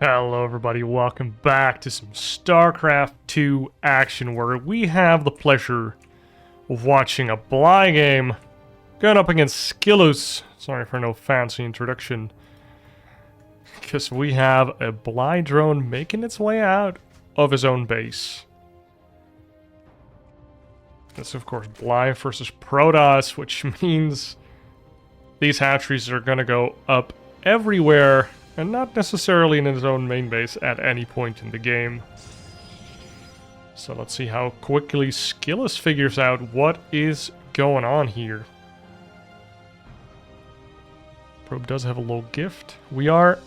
Hello everybody, welcome back to some StarCraft 2 action where we have the pleasure of watching a Bly game going up against SKillous. Sorry for no fancy introduction. Because we have a Bly drone making its way out of his own base. This of course Bly versus Protoss, which means these hatcheries are gonna go up everywhere and not necessarily in his own main base at any point in the game. So let's see how quickly SKillous figures out what is going on here. Probe does have a little gift. We are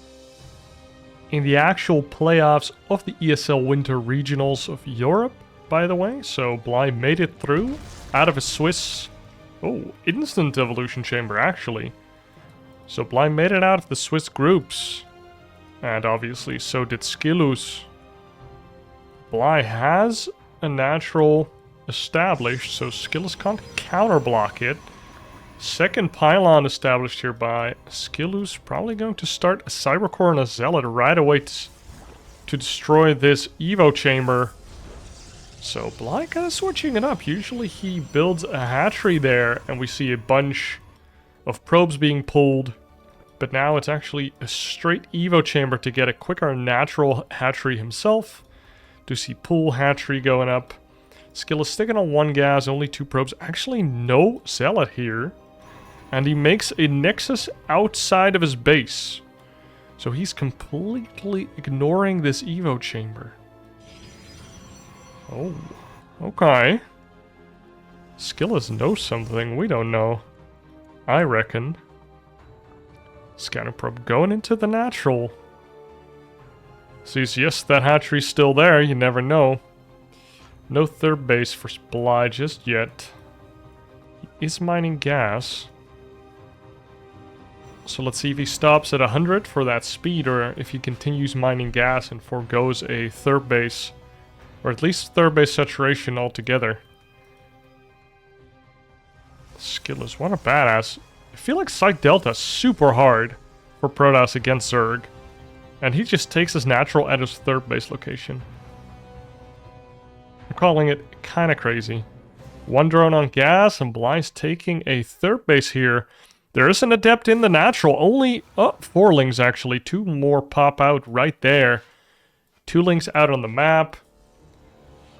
in the actual playoffs of the ESL Winter Regionals of Europe, by the way. So Bly made it through out of a Swiss... Oh, instant evolution chamber, actually. So Bly made it out of the Swiss groups. And obviously so did SKillous. Bly has a natural established, so SKillous can't counterblock it. Second pylon established here by SKillous. Probably going to start a Cybercore and a Zealot right away to destroy this Evo chamber. So Bly kind of switching it up. Usually he builds a hatchery there and we see a bunch of probes being pulled. But now it's actually a straight Evo chamber to get a quicker natural hatchery himself. Do see pool hatchery going up. SKillous sticking on one gas, only two probes. Actually no Zealot here. And he makes a Nexus outside of his base. So he's completely ignoring this Evo chamber. Oh, okay. SKillous knows something we don't know, I reckon. Scanner probe going into the natural. Sees, yes, that hatchery's still there, you never know. No third base for Bly just yet. He is mining gas. So let's see if he stops at 100 for that speed, or if he continues mining gas and forgoes a third base. Or at least third base saturation altogether. SKillous, what a badass. I feel like Site Delta's super hard for Protoss against Zerg. And he just takes his natural at his third base location. I'm calling it kind of crazy. One drone on gas and Bly's taking a third base here. There is an adept in the natural. Only 4 lings actually. 2 more pop out right there. 2 lings out on the map.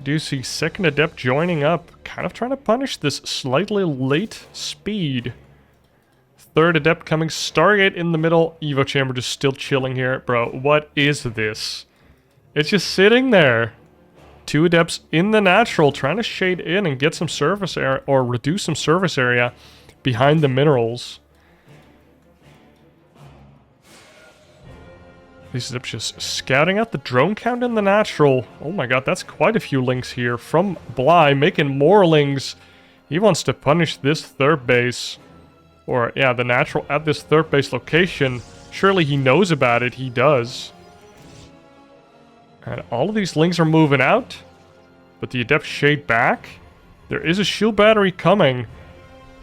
Do see second adept joining up. Kind of trying to punish this slightly late speed. Third adept coming. Stargate in the middle. Evo chamber just still chilling here. Bro, what is this? It's just sitting there. 2 adepts in the natural trying to shade in and get some surface area, or reduce some surface area behind the minerals. These adepts just scouting out the drone count in the natural. Oh my god, that's quite a few links here from Bly, making more links. He wants to punish this third base. Or, yeah, the natural at this third base location. Surely he knows about it. He does. And all of these links are moving out. But the adepts shade back. There is a shield battery coming.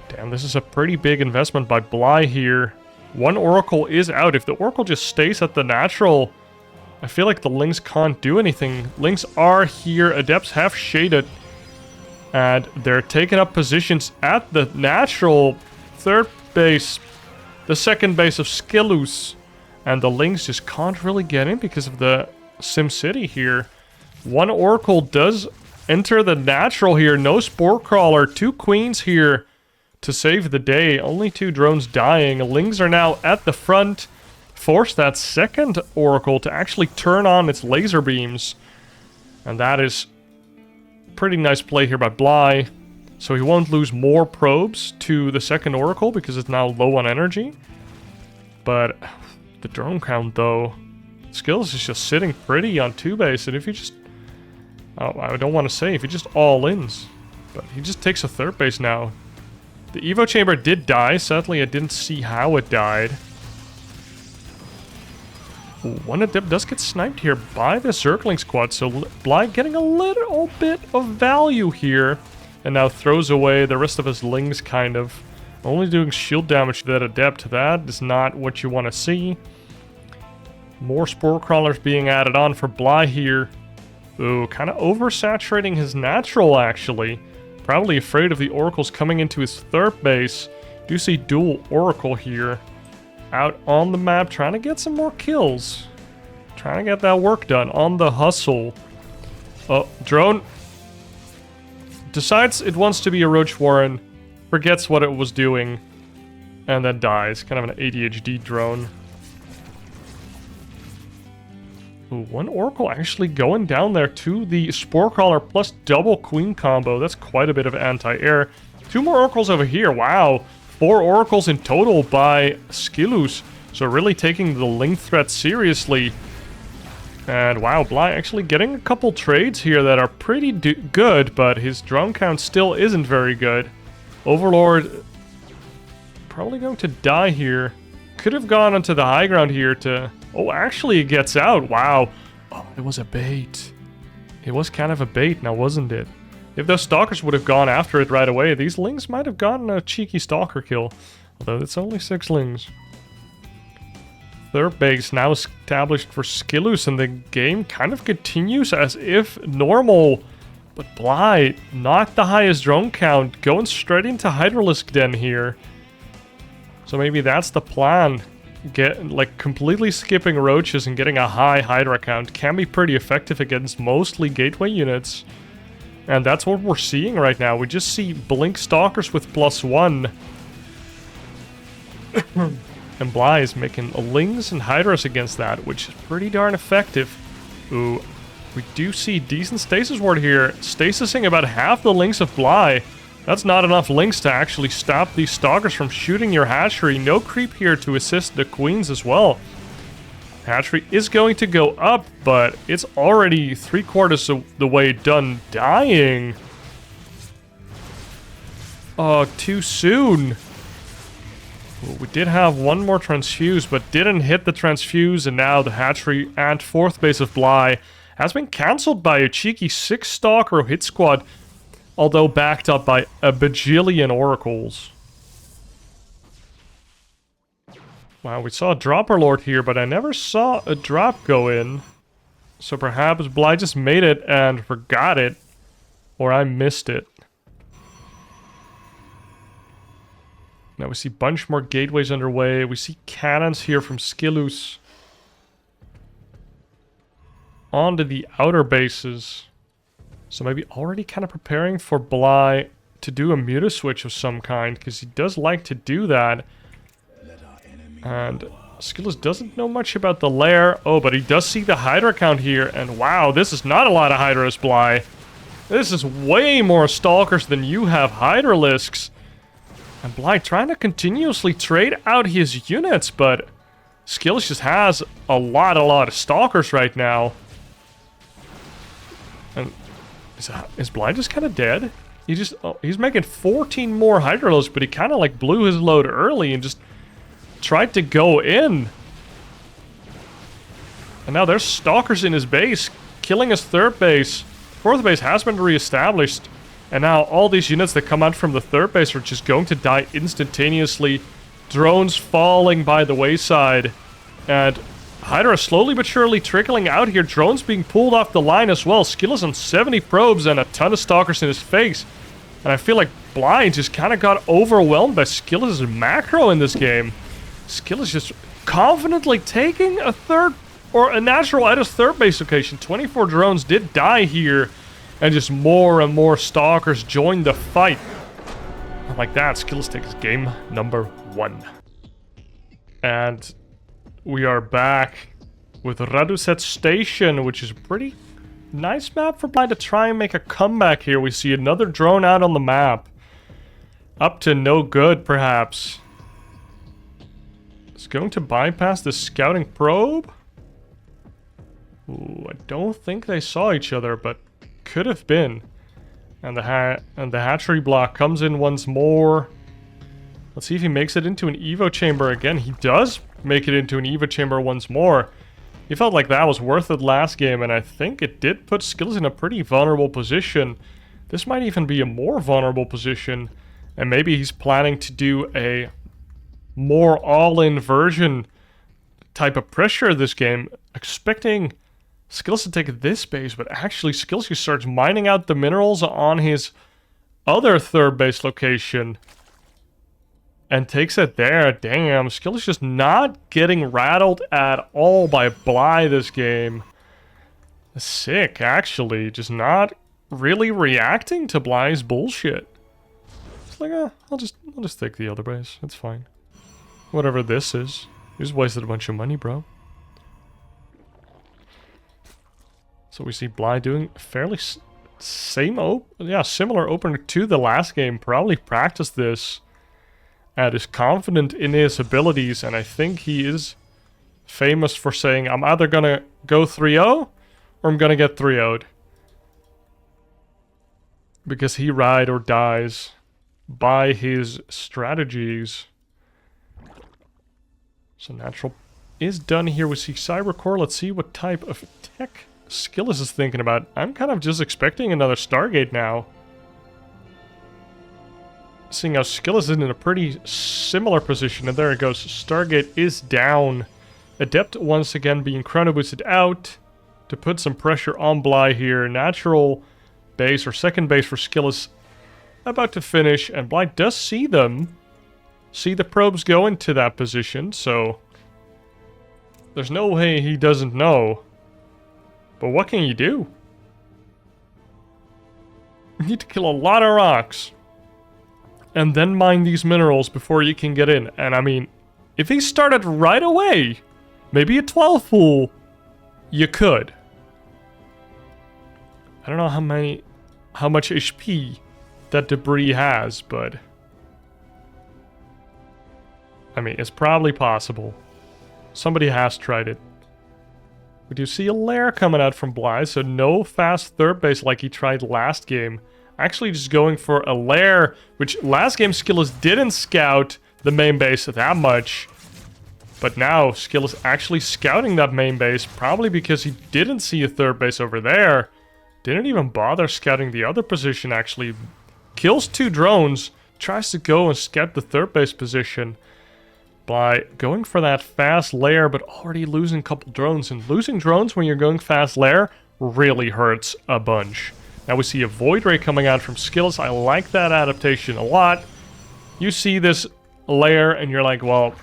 Damn, this is a pretty big investment by Bly here. 1 Oracle is out. If the Oracle just stays at the natural, I feel like the links can't do anything. Links are here. Adepts have shaded. And they're taking up positions at the natural third base. The second base of SKillous. And the links just can't really get in because of the SimCity here. 1 Oracle does enter the natural here. No Spore Crawler. 2 Queens here to save the day. Only 2 drones dying. Lings are now at the front. Force that second Oracle to actually turn on its laser beams. And that is pretty nice play here by Bly. So he won't lose more probes to the second Oracle because it's now low on energy. But the drone count though, SKillous is just sitting pretty on 2 base. And if you just... Oh, I don't want to say if he just all-ins. But he just takes a third base now. The Evo chamber did die. Sadly, I didn't see how it died. Ooh, 1 adept does get sniped here by the Zergling squad. So Bly getting a little bit of value here. And now throws away the rest of his lings, kind of. Only doing shield damage to that adept. That is not what you want to see. More spore crawlers being added on for Bly here. Ooh, kind of oversaturating his natural, actually. Probably afraid of the oracles coming into his third base. Do see dual oracle here. Out on the map, trying to get some more kills. Trying to get that work done on the hustle. Oh, drone. Decides it wants to be a Roach Warren. Forgets what it was doing. And then dies. Kind of an ADHD drone. Ooh, one Oracle actually going down there to the Spore Crawler plus double Queen combo. That's quite a bit of anti-air. 2 more Oracles over here. Wow. 4 Oracles in total by SKillous. So really taking the Link threat seriously. And wow, Bly actually getting a couple trades here that are pretty good, but his drone count still isn't very good. Overlord probably going to die here. Could have gone onto the high ground here to... Oh, actually it gets out. Wow. Oh, it was a bait. It was kind of a bait now, wasn't it? If those stalkers would have gone after it right away, these lings might have gotten a cheeky stalker kill. Although it's only 6 lings. Third base now established for SKillous, and the game kind of continues as if normal. But Bly, not the highest drone count, going straight into Hydralisk Den here. So maybe that's the plan. Completely skipping roaches and getting a high Hydra count can be pretty effective against mostly gateway units. And that's what we're seeing right now. We just see Blink Stalkers with +1. And Bly is making Lings and Hydras against that, which is pretty darn effective. Ooh, we do see decent Stasis Ward here. Stasising about half the Lings of Bly. That's not enough Lings to actually stop these Stalkers from shooting your hatchery. No creep here to assist the Queens as well. Hatchery is going to go up, but it's already 3/4 of the way done dying. Oh, too soon. Well, we did have one more transfuse, but didn't hit the transfuse, and now the hatchery and 4th base of Bly has been cancelled by a cheeky 6-stalker hit squad, although backed up by a bajillion oracles. Wow, we saw a Dropper Lord here, but I never saw a drop go in. So perhaps Bly just made it and forgot it, or I missed it. Now we see a bunch more gateways underway. We see cannons here from SKillous. Onto the outer bases. So maybe already kind of preparing for Bly to do a muta switch of some kind, because he does like to do that. And SKillous doesn't know much about the lair. Oh, but he does see the Hydra count here. And wow, this is not a lot of Hydras, Bly. This is way more Stalkers than you have Hydralisks. And Bly trying to continuously trade out his units, but SKillous just has a lot of Stalkers right now. And is Bly just kind of dead? He's making 14 more Hydralos, but he kind of like blew his load early and just tried to go in. And now there's Stalkers in his base, killing his 3rd base. 4th base has been reestablished. And now all these units that come out from the 3rd base are just going to die instantaneously. Drones falling by the wayside. And Hydra slowly but surely trickling out here. Drones being pulled off the line as well. SKillous on 70 probes and a ton of Stalkers in his face. And I feel like Bly just kind of got overwhelmed by SKillous' macro in this game. SKillous just confidently taking a natural at his 3rd base location. 24 drones did die here. And just more and more Stalkers join the fight. And like that, SKillous takes game number 1. And we are back with Radhuset Station, which is a pretty nice map for Bly to try and make a comeback here. We see another drone out on the map. Up to no good, perhaps. It's going to bypass the scouting probe. Ooh, I don't think they saw each other, but could have been. And the hatchery block comes in once more. Let's see if he makes it into an Evo chamber again. He does make it into an Evo chamber once more. He felt like that was worth it last game, and I think it did put SKillous in a pretty vulnerable position. This might even be a more vulnerable position. And maybe he's planning to do a more all-in version type of pressure this game, expecting SKillous to take this base, but actually SKillous just starts mining out the minerals on his other third base location and takes it there. Damn, SKillous just not getting rattled at all by Bly this game. Sick, actually. Just not really reacting to Bly's bullshit. It's like, I'll just take the other base. It's fine. Whatever this is. You just wasted a bunch of money, bro. So we see Bly doing fairly similar opener to the last game. Probably practiced this and is confident in his abilities, and I think he is famous for saying, I'm either gonna go 3-0 or I'm gonna get 3-0'd. Because he ride or dies by his strategies. So natural is done here. We see Cybercore. Let's see what type of tech SKillous is thinking about. I'm kind of just expecting another Stargate now. Seeing how SKillous is in a pretty similar position. And there it goes. Stargate is down. Adept once again being chrono boosted out to put some pressure on Bly here. Natural base or second base for SKillous about to finish. And Bly does see them. See the probes go into that position. So there's no way he doesn't know. But what can you do? You need to kill a lot of rocks. And then mine these minerals before you can get in. And I mean, if he started right away, maybe a 12 pool, you could. I don't know how much HP that debris has, but I mean, it's probably possible. Somebody has tried it. We do see a lair coming out from Bly, so no fast third base like he tried last game. Actually just going for a lair, which last game SKillous didn't scout the main base that much. But now SKillous actually scouting that main base, probably because he didn't see a third base over there. Didn't even bother scouting the other position, actually. Kills 2 drones, tries to go and scout the third base position by going for that fast lair, but already losing a couple drones. And losing drones when you're going fast lair really hurts a bunch. Now we see a Void Ray coming out from SKillous. I like that adaptation a lot. You see this lair and you're like, well,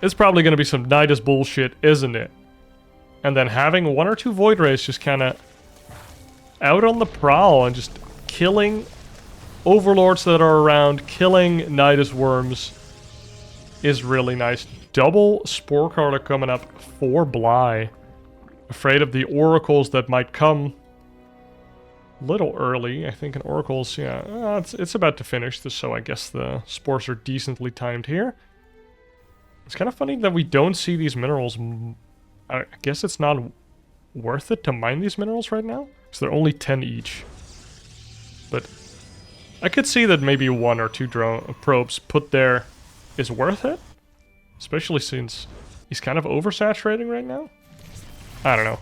it's probably going to be some Nidus bullshit, isn't it? And then having 1 or 2 Void Rays just kind of out on the prowl and just killing overlords that are around, killing Nidus worms is really nice. Double Spore Crawler coming up for Bly. Afraid of the oracles that might come little early. I think in oracles, yeah, it's about to finish, so I guess the spores are decently timed here. It's kind of funny that we don't see these minerals. I guess it's not worth it to mine these minerals right now, because they're only 10 each. But I could see that maybe 1 or 2 drone probes put there is worth it, especially since he's kind of oversaturating right now. I don't know.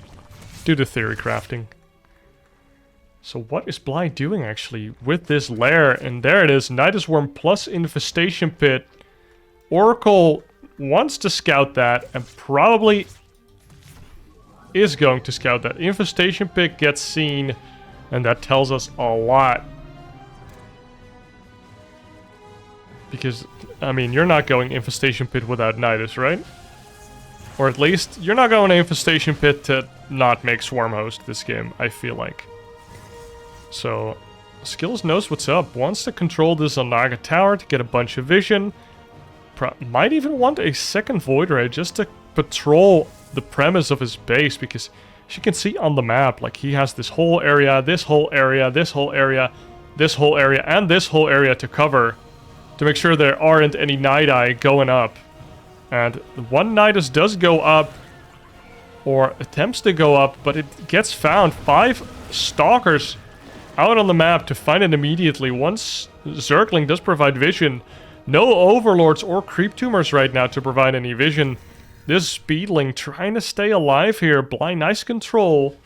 Do the theory crafting. So what is Bly doing actually with this lair? And there it is, Nidus Worm plus Infestation Pit. Oracle wants to scout that and probably is going to scout that. Infestation Pit gets seen, and that tells us a lot. Because, I mean, you're not going Infestation Pit without Nidus, right? Or at least, you're not going to Infestation Pit to not make Swarm Host this game, I feel like. So, SKillous knows what's up. Wants to control this Onaga Tower to get a bunch of vision. Might even want a second Void Ray just to patrol the premise of his base, because as you can see on the map, like, he has this whole area, this whole area, this whole area, this whole area, and this whole area to cover to make sure there aren't any Nidai going up. And one Nidus does go up, or attempts to go up, but it gets found. 5 Stalkers out on the map to find it immediately. Once Zergling does provide vision, no Overlords or Creep Tumors right now to provide any vision. This Speedling trying to stay alive here. Bly, nice control.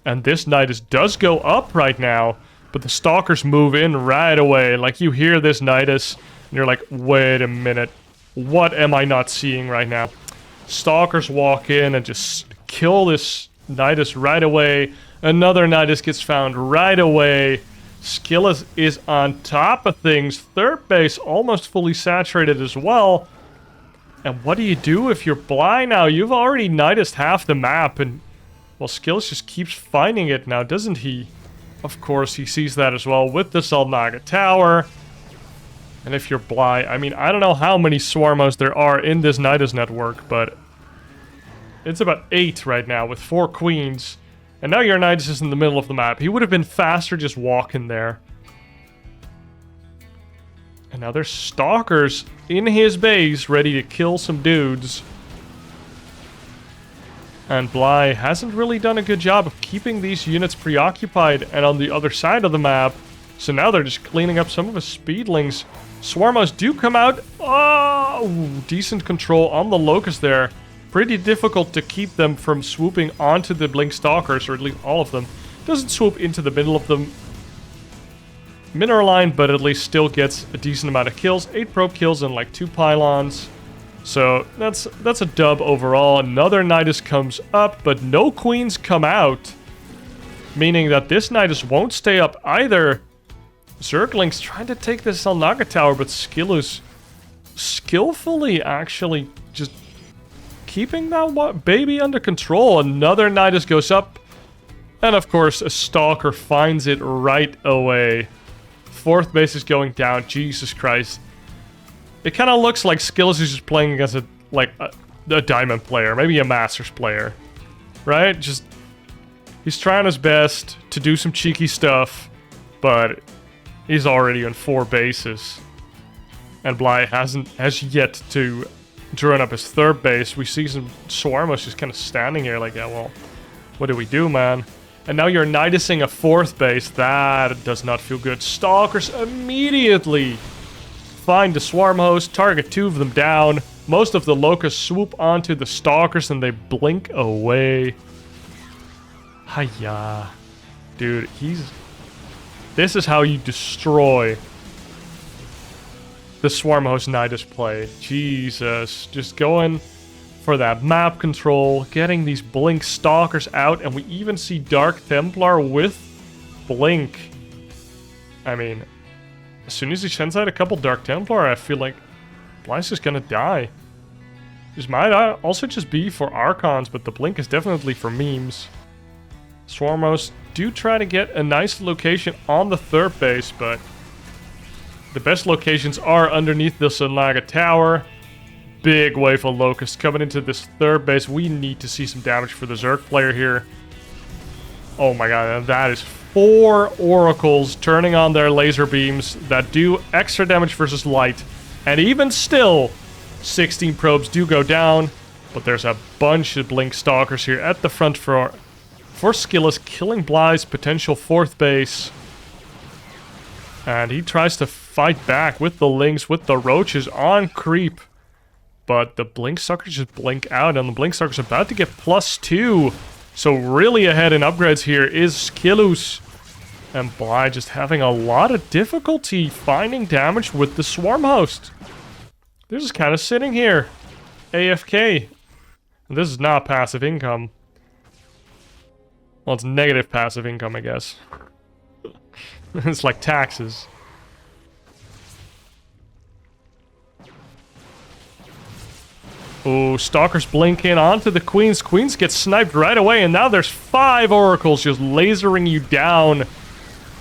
And this Nidus does go up right now, but the Stalkers move in right away. Like, you hear this Nidus, and you're like, wait a minute. What am I not seeing right now? Stalkers walk in and just kill this Nidus right away. Another Nidus gets found right away. SKillous is on top of things. Third base almost fully saturated as well. And what do you do if you're blind now? You've already Nidused half the map, and well, SKillous just keeps finding it now, doesn't he? Of course, he sees that as well with the Salnaga Tower. And if you're blind, I mean, I don't know how many Swarmos there are in this Nidus network, but it's about 8 right now with 4 queens. And now your Nidus is in the middle of the map. He would have been faster just walking there. And now there's Stalkers in his base ready to kill some dudes. And Bly hasn't really done a good job of keeping these units preoccupied and on the other side of the map. So now they're just cleaning up some of his speedlings. Swarmos do come out. Oh, decent control on the Locust there. Pretty difficult to keep them from swooping onto the Blink Stalkers, or at least all of them. Doesn't swoop into the middle of the mineral line, but at least still gets a decent amount of kills. 8 probe kills and like 2 pylons. So that's a dub overall. Another Nidus comes up, but no queens come out. Meaning that this Nidus won't stay up either. Zergling's trying to take this Salnaga Tower, but SKillous skillfully actually just keeping that baby under control. Another Nidus goes up. And of course, a Stalker finds it right away. 4th base is going down. Jesus Christ. It kind of looks like SKillous is just playing against a Diamond player. Maybe a Masters player. Right? Just... he's trying his best to do some cheeky stuff. But he's already on 4 bases. And Bly has yet to run up his 3rd base. We see some Swarmos just kind of standing here like, yeah, well, what do we do, man? And now you're Nidusing a 4th base. That does not feel good. Stalkers immediately find the Swarm host, target 2 of them down. Most of the Locusts swoop onto the Stalkers and they blink away. Hiya. Dude, this is how you destroy the Swarm host Nidus play. Jesus. Just going for that map control, getting these Blink Stalkers out, and we even see Dark Templar with Blink. I mean, as soon as he sends out a couple Dark Templar, I feel like Bly's just gonna die. This might also just be for Archons, but the Blink is definitely for memes. Swarmos do try to get a nice location on the 3rd base, but the best locations are underneath the Salnaga Tower. Big wave of Locusts coming into this 3rd base. We need to see some damage for the Zerg player here. Oh my god, and that is 4 Oracles turning on their laser beams that do extra damage versus light. And even still, 16 probes do go down, but there's a bunch of Blink Stalkers here at the front for SKillous, killing Bly's potential 4th base. And he tries to fight back with the Lynx, with the Roaches on creep. But the Blink Stalkers just blink out, and the Blink Stalkers are about to get +2. So really ahead in upgrades here is SKillous. And Bly just having a lot of difficulty finding damage with the Swarm host. They're just kind of sitting here. AFK. And this is not passive income. Well, it's negative passive income, I guess. It's like taxes. Oh, Stalkers blink in onto the Queens. Queens get sniped right away, and now there's 5 Oracles just lasering you down.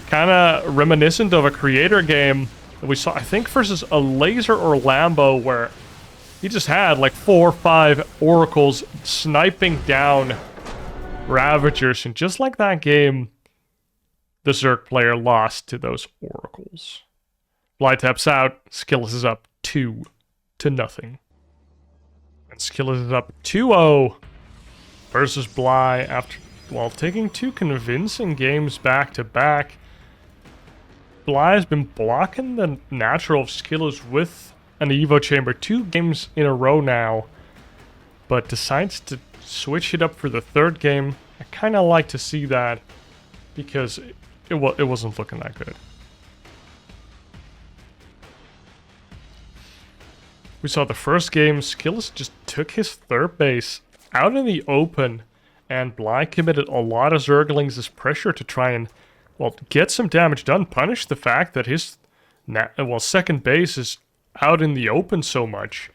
Kind of reminiscent of a creator game that we saw, I think, versus a Laser or Lambo, where he just had like 4 or 5 Oracles sniping down Ravagers. And just like that game, the Zerg player lost to those Oracles. Bly taps out. SKillous is up 2-0. And SKillous is up 2-0 versus Bly after, well, taking 2 convincing games back to back. Bly has been blocking the natural of SKillous with an Evo Chamber 2 games in a row now, but decides to switch it up for the 3rd game. I kind of like to see that because it wasn't looking that good. We saw the first game, SKillous just took his third base out in the open, and Bly committed a lot of Zerglings as pressure to try and, well, get some damage done, punish the fact that his, second base is out in the open so much.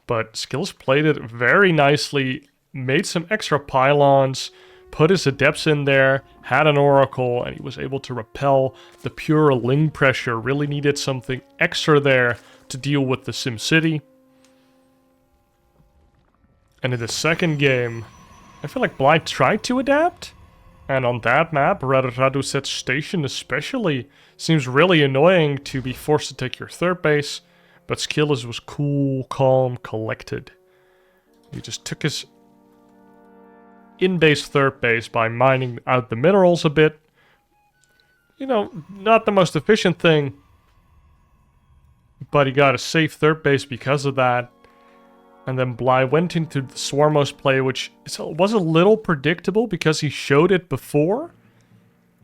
But SKillous played it very nicely, made some extra pylons, put his adepts in there, had an oracle, and he was able to repel the pure Ling pressure. Really needed something extra there to deal with the SimCity. And in the second game, I feel like Bly tried to adapt. And on that map, Radhuset Station especially, seems really annoying to be forced to take your third base. But SKillous was cool, calm, collected. He just took his in-base third base by mining out the minerals a bit. You know, not the most efficient thing, but he got a safe third base because of that. And then Bly went into the Swarmos play, which was a little predictable because he showed it before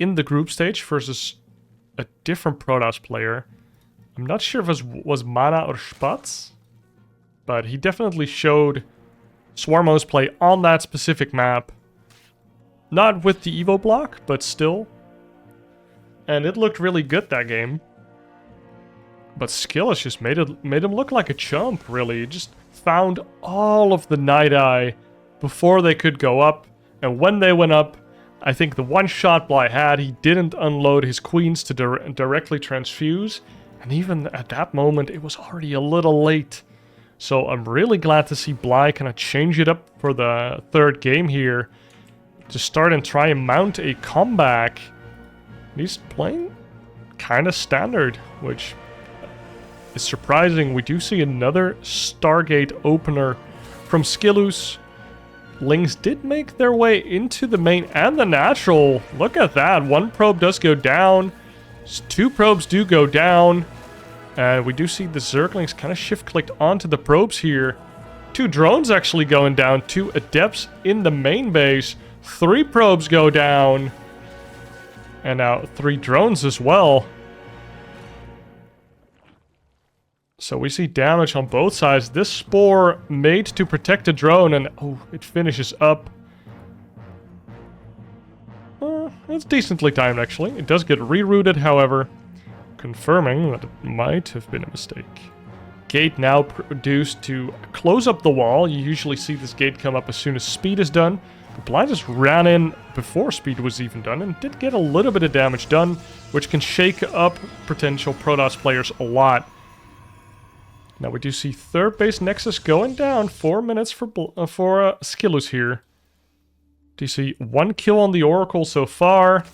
in the group stage versus a different Protoss player. I'm not sure if it was Mana or Spatz, but he definitely showed Swarmos play on that specific map. Not with the Evo block, but still. And it looked really good that game. But SKillous just made him look like a chump, really. He just found all of the Night Eye before they could go up. And when they went up, I think the one shot Bly had, he didn't unload his queens to directly transfuse. And even at that moment, it was already a little late. So I'm really glad to see Bly kind of change it up for the third game here. To start and try and mount a comeback. He's playing kind of standard, which is surprising. We do see another Stargate opener from SKillous. Lings did make their way into the main and the natural. Look at that. One probe does go down. Two probes do go down. And we do see the Zerglings kind of shift-clicked onto the probes here. Two drones actually going down. Two adepts in the main base. 3 probes go down. And now 3 drones as well. So we see damage on both sides. This spore made to protect a drone, and oh, it finishes up. It's decently timed, actually. It does get rerouted, however, confirming that it might have been a mistake. Gate now produced to close up the wall. You usually see this gate come up as soon as speed is done. But Bly just ran in before speed was even done and did get a little bit of damage done, which can shake up potential Protoss players a lot. Now we do see third base Nexus going down. 4 minutes for SKillous here. Do you see 1 kill on the Oracle so far?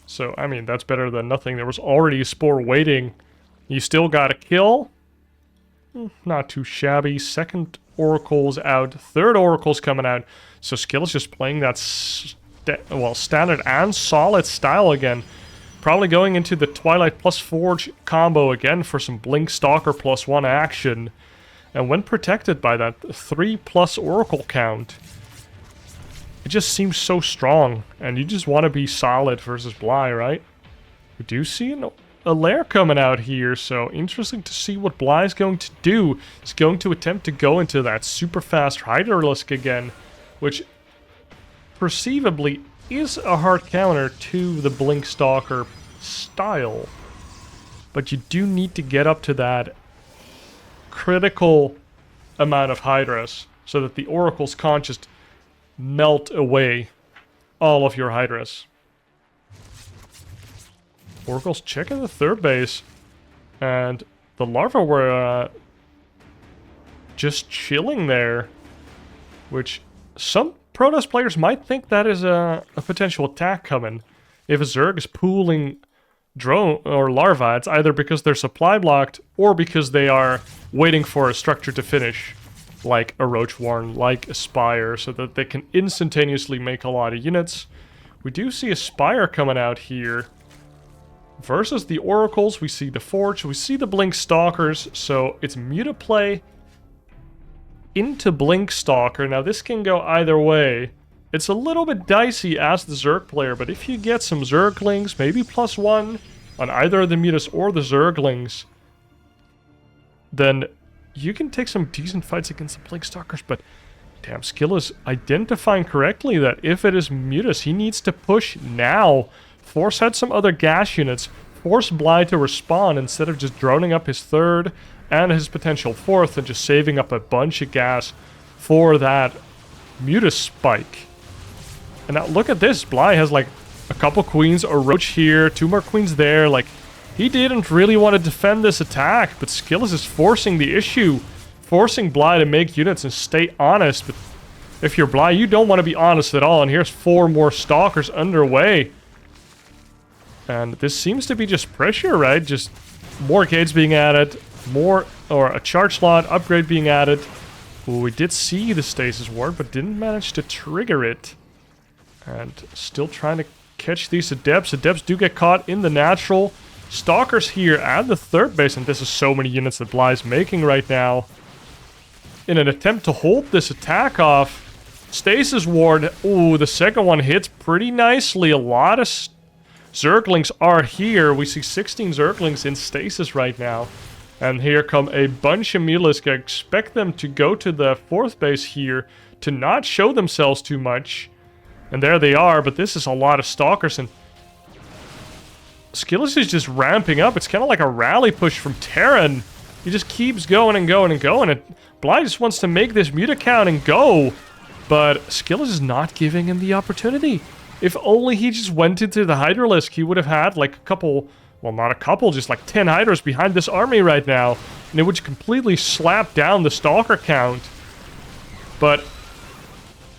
So, I mean, that's better than nothing. There was already a spore waiting. You still got a kill. Not too shabby. Second Oracle's out. Third Oracle's coming out. So SKillous just playing that standard and solid style again. Probably going into the Twilight plus Forge combo again for some Blink Stalker plus 1 action. And when protected by that 3+ Oracle count, it just seems so strong. And you just want to be solid versus Bly, right? We do see a lair coming out here, so interesting to see what Bly is going to do. He's going to attempt to go into that super fast Hydralisk again, which perceivably is a hard counter to the Blink Stalker style. But you do need to get up to that critical amount of Hydras so that the Oracles can't just melt away all of your Hydras. Oracles checking the third base, and the larvae were just chilling there, which some Protoss players might think that is a potential attack coming. If a Zerg is pooling drone or larvae, it's either because they're supply blocked or because they are waiting for a structure to finish, like a Roach Warren, like a Spire, so that they can instantaneously make a lot of units. We do see a Spire coming out here. Versus the Oracles, we see the Forge, we see the Blink Stalkers, so it's Mutaplay into Blink Stalker. Now this can go either way. It's a little bit dicey as the Zerg player, but if you get some Zerglings, maybe +1 on either the Mutas or the Zerglings, then you can take some decent fights against the Blink Stalkers, but damn, SKillous identifying correctly that if it is Mutas, he needs to push now. Force out some other gas units. Force Bly to respawn instead of just droning up his third and his potential fourth and just saving up a bunch of gas for that Mutas spike. And now look at this. Bly has like a couple queens, a roach here, 2 more queens there. Like, he didn't really want to defend this attack, but SKillous is forcing the issue. Forcing Bly to make units and stay honest. But if you're Bly, you don't want to be honest at all. And here's 4 more Stalkers underway. And this seems to be just pressure, right? Just more gates being added. More, or a charge slot upgrade being added. Ooh, we did see the stasis ward, but didn't manage to trigger it. And still trying to catch these Adepts. Adepts do get caught in the natural. Stalkers here at the third base, and this is so many units that Bly is making right now. In an attempt to hold this attack off. Stasis ward, ooh, the second one hits pretty nicely. A lot of Zerglings are here. We see 16 Zerglings in stasis right now. And here come a bunch of Mutalisks. I expect them to go to the fourth base here to not show themselves too much. And there they are, but this is a lot of Stalkers, and SKillous is just ramping up. It's kind of like a rally push from Terran. He just keeps going and going and going, and Bly just wants to make this Muta count and go. But SKillous is not giving him the opportunity. If only he just went into the Hydralisk, he would have had like a couple, well, not a couple, just like 10 Hydras behind this army right now. And it would completely slap down the Stalker count. But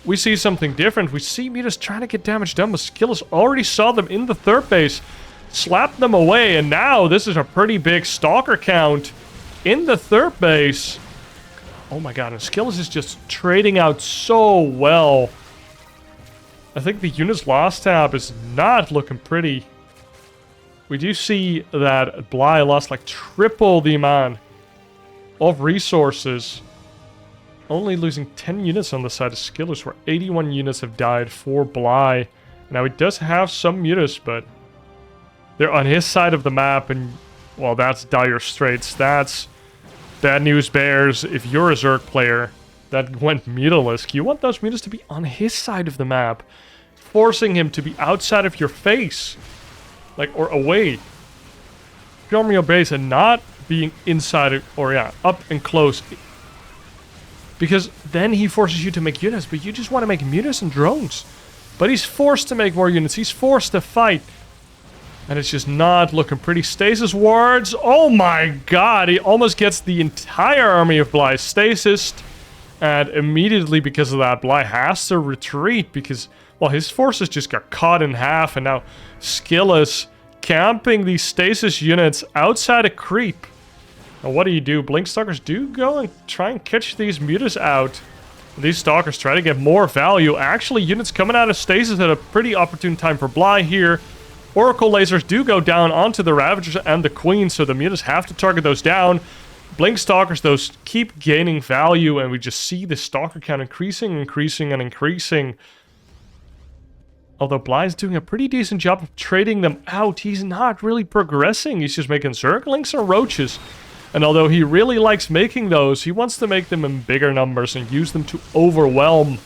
we see something different. We see Mutas trying to get damage done, but SKillous already saw them in the third base, slapped them away, and now this is a pretty big Stalker count in the third base. Oh my god, and SKillous is just trading out so well. I think the units lost tab is not looking pretty. We do see that Bly lost like triple the amount of resources. Only losing 10 units on the side of SKillous, where 81 units have died for Bly. Now, he does have some Mutas, but they're on his side of the map, and, well, that's dire straits. That's bad news bears. If you're a Zerg player that went Mutalisk, you want those Mutas to be on his side of the map, forcing him to be outside of your face, like, or away from your base, and not being inside it, or yeah, up and close. Because then he forces you to make units, but you just want to make mutas and drones. But he's forced to make more units. He's forced to fight. And it's just not looking pretty. Stasis wards. Oh my god. He almost gets the entire army of Bly stasised. And immediately because of that, Bly has to retreat. Because, well, his forces just got cut in half. And now SKillous camping these stasis units outside a creep. Now what do? Blink Stalkers do go and try and catch these Mutas out. These Stalkers try to get more value. Actually, units coming out of stasis at a pretty opportune time for Bly here. Oracle lasers do go down onto the Ravagers and the Queen, so the Mutas have to target those down. Blink Stalkers, those keep gaining value, and we just see the Stalker count increasing, increasing, and increasing. Although Bly's doing a pretty decent job of trading them out, he's not really progressing. He's just making Zerglings or Roaches. And although he really likes making those, he wants to make them in bigger numbers and use them to overwhelm.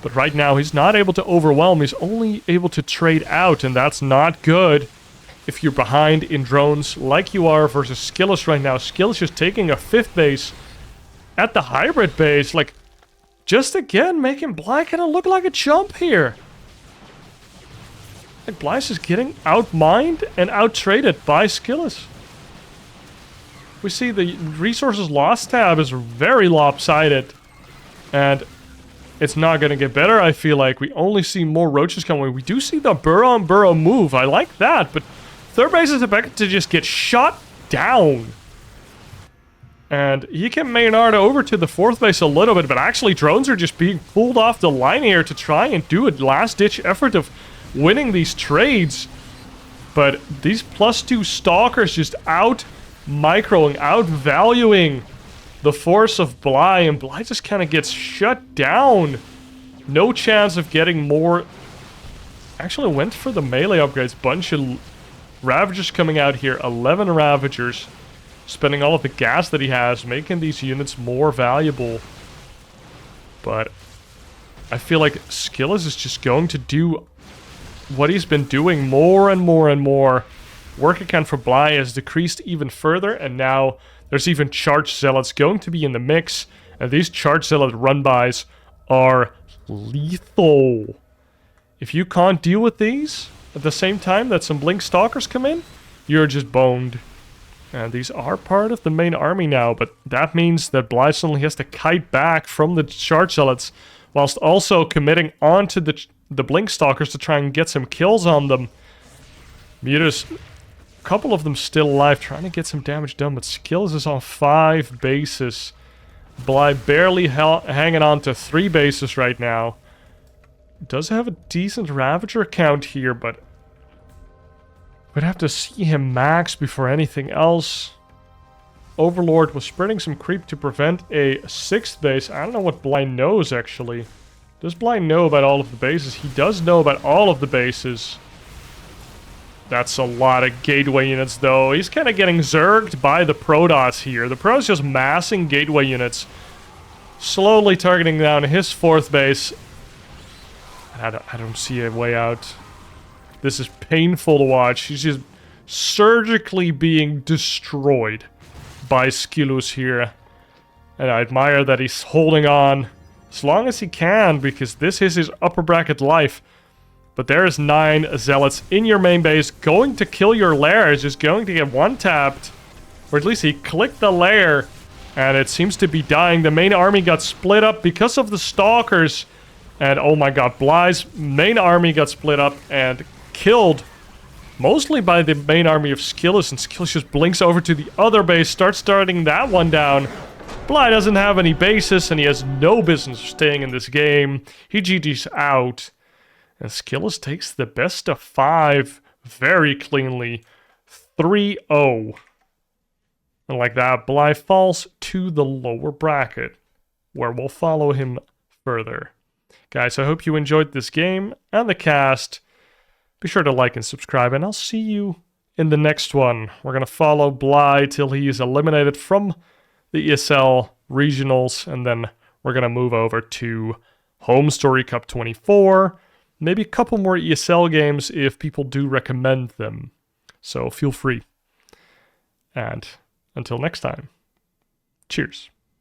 But right now, he's not able to overwhelm. He's only able to trade out, and that's not good if you're behind in drones like you are versus SKillous right now. SKillous is taking a 5th base at the hybrid base. Like, just again, making Bly kind of look like a chump here. Like, Bly's just getting outmined and outtraded by SKillous. We see the resources lost tab is very lopsided, and it's not going to get better, I feel like. We only see more Roaches coming. We do see the burrow on burrow move. I like that, but third base is expected to just get shot down. And he can Maynard over to the 4th base a little bit, but actually drones are just being pulled off the line here to try and do a last-ditch effort of winning these trades. But these +2 Stalkers just out-microing, out-valuing the force of Bly, and Bly just kind of gets shut down. No chance of getting more. Actually went for the melee upgrades. Bunch of Ravagers coming out here. 11 Ravagers. spending all of the gas that he has, making these units more valuable. But I feel like SKillous is just going to do what he's been doing more and more and more. Work account for Bly has decreased even further, and now there's even Charge Zealots going to be in the mix, and these Charge Zealot run-bys are lethal. If you can't deal with these at the same time that some Blink Stalkers come in, you're just boned. And these are part of the main army now, but that means that Bly suddenly has to kite back from the Charge Zealots, whilst also committing onto the Blink Stalkers to try and get some kills on them. Mutas, a couple of them still alive, trying to get some damage done, but SKillous is on 5 bases. Bly barely hanging on to 3 bases right now. Does have a decent Ravager count here, but we'd have to see him max before anything else. Overlord was spreading some creep to prevent a 6th base. I don't know what Bly knows, actually. Does Bly know about all of the bases? He does know about all of the bases. That's a lot of gateway units, though. He's kind of getting zerged by the Protoss here. The Protoss just massing gateway units, slowly targeting down his 4th base. I don't see a way out. This is painful to watch. He's just surgically being destroyed by SKillous here. And I admire that he's holding on as long as he can, because this is his upper bracket life. But there is 9 Zealots in your main base, going to kill your lair. Is just going to get one-tapped. Or at least he clicked the lair, and it seems to be dying. The main army got split up because of the Stalkers. And oh my god, Bly's main army got split up and killed mostly by the main army of SKillous, and SKillous just blinks over to the other base, starting that one down. Bly doesn't have any bases, and he has no business staying in this game. He GG's out. And SKillous takes the best of 5 very cleanly. 3-0. And like that, Bly falls to the lower bracket, where we'll follow him further. Guys, I hope you enjoyed this game and the cast. Be sure to like and subscribe, and I'll see you in the next one. We're going to follow Bly till he is eliminated from the ESL regionals, and then we're going to move over to Home Story Cup 24. Maybe a couple more ESL games if people do recommend them. So feel free. And until next time, cheers.